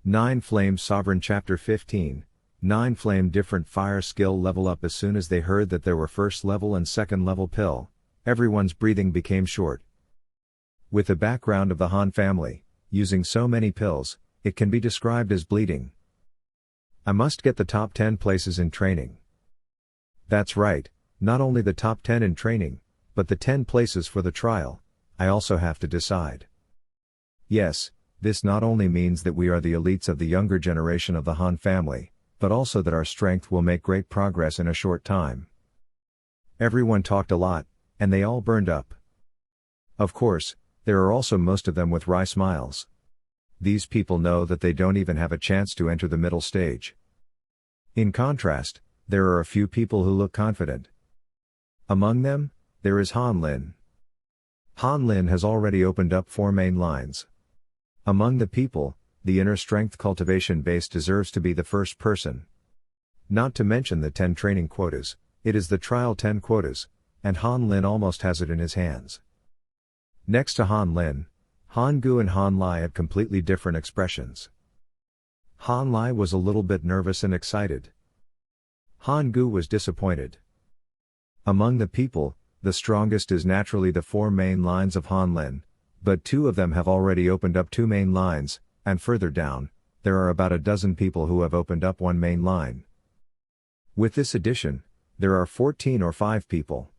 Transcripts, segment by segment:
9 Flame Sovereign Chapter 15. 9 Flame Different Fire Skill Level Up. As soon as they heard that there were first level and second level pill, everyone's breathing became short. With the background of the Han family, using so many pills, it can be described as bleeding. I must get the top 10 places in training. That's right, not only the top 10 in training, but the 10 places for the trial. I also have to decide. Yes, this not only means that we are the elites of the younger generation of the Han family, but also that our strength will make great progress in a short time. Everyone talked a lot, and they all burned up. Of course, there are also most of them with wry smiles. These people know that they don't even have a chance to enter the middle stage. In contrast, there are a few people who look confident. Among them, there is Han Lin. Han Lin has already opened up 4 main lines. Among the people, the inner strength cultivation base deserves to be the first person. Not to mention the 10 training quotas, it is the trial 10 quotas, and Han Lin almost has it in his hands. Next to Han Lin, Han Gu and Han Lai had completely different expressions. Han Lai was a little bit nervous and excited. Han Gu was disappointed. Among the people, the strongest is naturally the 4 main lines of Han Lin, but 2 of them have already opened up 2 main lines, and further down, there are about a dozen people who have opened up 1 main line. With this addition, there are 14 or 5 people.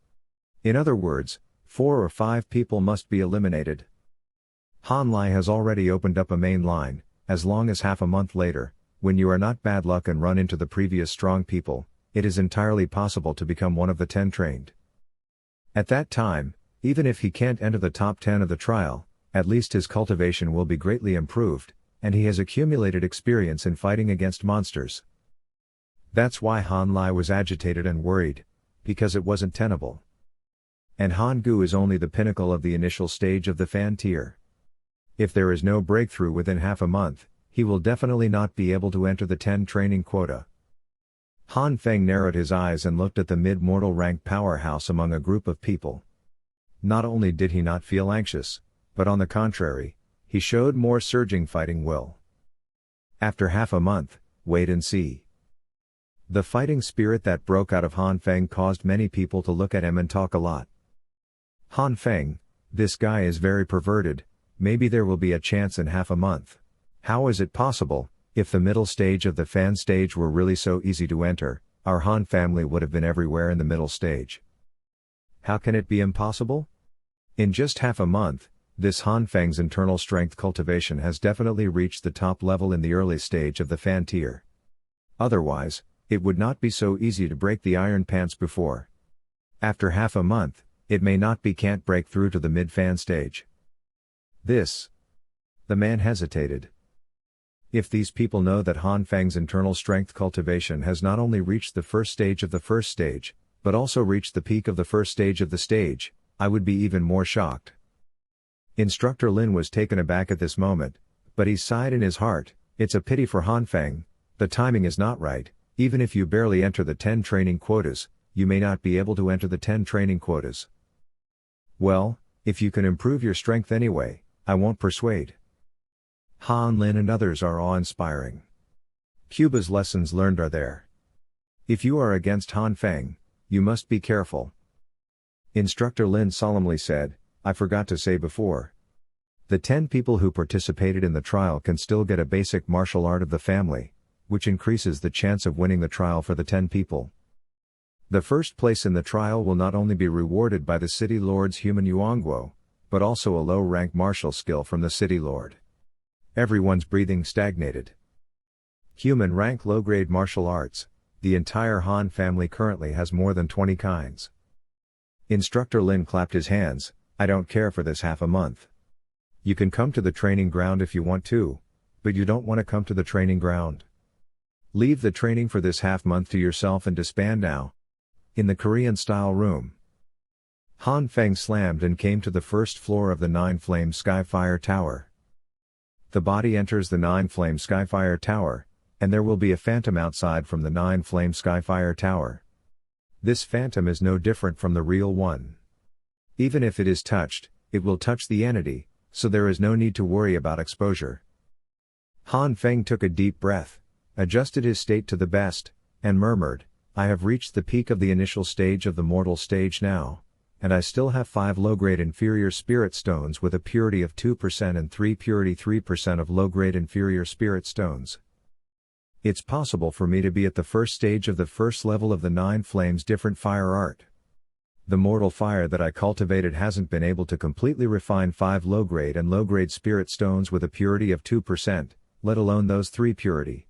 In other words, 4 or 5 people must be eliminated. Han Lai has already opened up a main line. As long as half a month later, when you are not bad luck and run into the previous strong people, it is entirely possible to become one of the 10 trained. At that time, even if he can't enter the top 10 of the trial, at least his cultivation will be greatly improved, and he has accumulated experience in fighting against monsters. That's why Han Lai was agitated and worried, because it wasn't tenable. And Han Gu is only the pinnacle of the initial stage of the fan tier. If there is no breakthrough within half a month, he will definitely not be able to enter the 10 training quota. Han Feng narrowed his eyes and looked at the mid-mortal rank powerhouse among a group of people. Not only did he not feel anxious, but on the contrary, he showed more surging fighting will. After half a month, wait and see. The fighting spirit that broke out of Han Feng caused many people to look at him and talk a lot. Han Feng, this guy is very perverted, maybe there will be a chance in half a month. How is it possible? If the middle stage of the fan stage were really so easy to enter, our Han family would have been everywhere in the middle stage. How can it be impossible? In just half a month, this Han Feng's internal strength cultivation has definitely reached the top level in the early stage of the fan tier. Otherwise, it would not be so easy to break the iron pants before. After half a month, it may not be can't break through to the mid-fan stage. The man hesitated. If these people know that Han Feng's internal strength cultivation has not only reached the first stage of the first stage, but also reached the peak of the first stage of the stage, I would be even more shocked. Instructor Lin was taken aback at this moment, but he sighed in his heart, it's a pity for Han Feng, the timing is not right, even if you barely enter the 10 training quotas, you may not be able to enter the 10 training quotas. Well, if you can improve your strength anyway, I won't persuade. Han Lin and others are awe-inspiring. Cuba's lessons learned are there. If you are against Han Feng, you must be careful. Instructor Lin solemnly said, I forgot to say before. The 10 people who participated in the trial can still get a basic martial art of the family, which increases the chance of winning the trial for the 10 people. The first place in the trial will not only be rewarded by the City Lord's human Yuanguo, but also a low-rank martial skill from the City Lord. Everyone's breathing stagnated. Human rank low-grade martial arts, the entire Han family currently has more than 20 kinds. Instructor Lin clapped his hands, I don't care for this half a month. You can come to the training ground if you want to, but you don't want to come to the training ground. Leave the training for this half month to yourself and disband now. In the Korean-style room, Han Feng slammed and came to the first floor of the 9-flame Skyfire Tower. The body enters the 9-flame Skyfire Tower, and there will be a phantom outside from the 9-flame Skyfire Tower. This phantom is no different from the real one. Even if it is touched, it will touch the entity, so there is no need to worry about exposure. Han Feng took a deep breath, adjusted his state to the best, and murmured, I have reached the peak of the initial stage of the mortal stage now, and I still have 5 low-grade inferior spirit stones with a purity of 2% and 3 purity 3% of low-grade inferior spirit stones. It's possible for me to be at the first stage of the first level of the 9 flames different fire art. The mortal fire that I cultivated hasn't been able to completely refine 5 low-grade and low-grade spirit stones with a purity of 2%, let alone those 3 purity.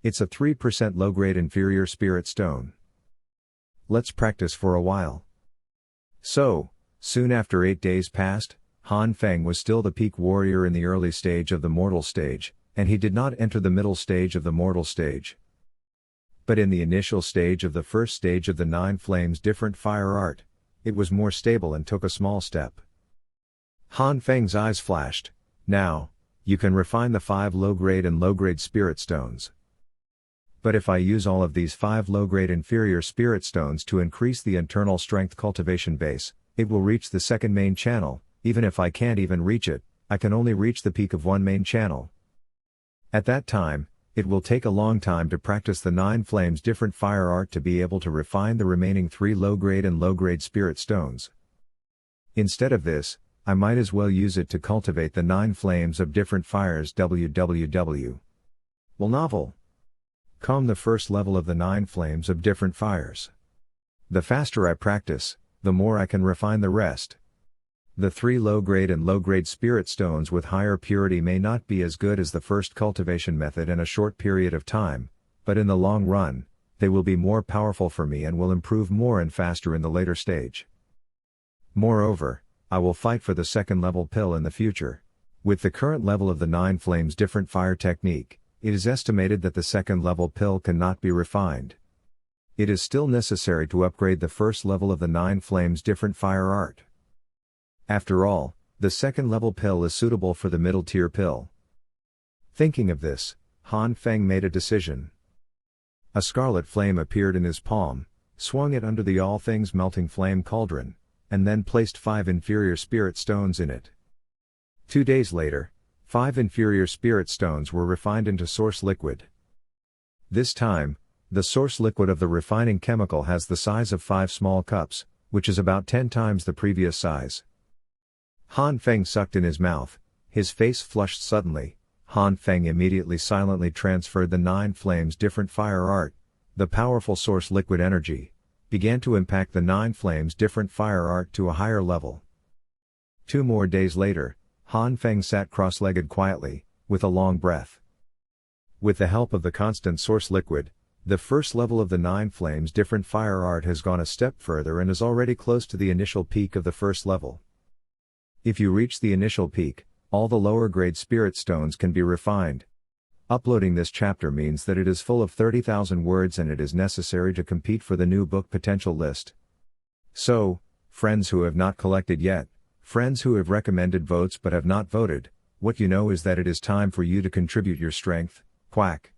It's a 3% low-grade inferior spirit stone. Let's practice for a while. So, soon after 8 days passed, Han Feng was still the peak warrior in the early stage of the mortal stage, and he did not enter the middle stage of the mortal stage. But in the initial stage of the first stage of the 9 flames different fire art, it was more stable and took a small step. Han Feng's eyes flashed. Now, you can refine the 5 low-grade and low-grade spirit stones. But if I use all of these 5 low-grade inferior spirit stones to increase the internal strength cultivation base, it will reach the second main channel. Even if I can't even reach it, I can only reach the peak of one main channel. At that time, it will take a long time to practice the 9 flames different fire art to be able to refine the remaining 3 low-grade and low-grade spirit stones. Instead of this, I might as well use it to cultivate the 9 flames of different fires www. Well, novel. Com the first level of the 9 flames of different fires. The faster I practice, the more I can refine the rest. The 3 low-grade and low-grade spirit stones with higher purity may not be as good as the first cultivation method in a short period of time, but in the long run, they will be more powerful for me and will improve more and faster in the later stage. Moreover, I will fight for the second level pill in the future. With the current level of the 9 flames different fire technique, it is estimated that the second level pill cannot be refined. It is still necessary to upgrade the first level of the 9 flames different fire art. After all, the second level pill is suitable for the middle tier pill. Thinking of this, Han Feng made a decision. A scarlet flame appeared in his palm, swung it under the all things melting flame cauldron, and then placed 5 inferior spirit stones in it. 2 days later, 5 inferior spirit stones were refined into source liquid. This time, the source liquid of the refining chemical has the size of 5 small cups, which is about 10 times the previous size. Han Feng sucked in his mouth, his face flushed suddenly. Han Feng immediately silently transferred the 9 flames different fire art, the powerful source liquid energy, began to impact the 9 flames different fire art to a higher level. 2 more days later, Han Feng sat cross-legged quietly, with a long breath. With the help of the constant source liquid, the first level of the 9 flames different fire art has gone a step further and is already close to the initial peak of the first level. If you reach the initial peak, all the lower grade spirit stones can be refined. Uploading this chapter means that it is full of 30,000 words and it is necessary to compete for the new book potential list. So, friends who have not collected yet, friends who have recommended votes but have not voted, what you know is that it is time for you to contribute your strength, quack.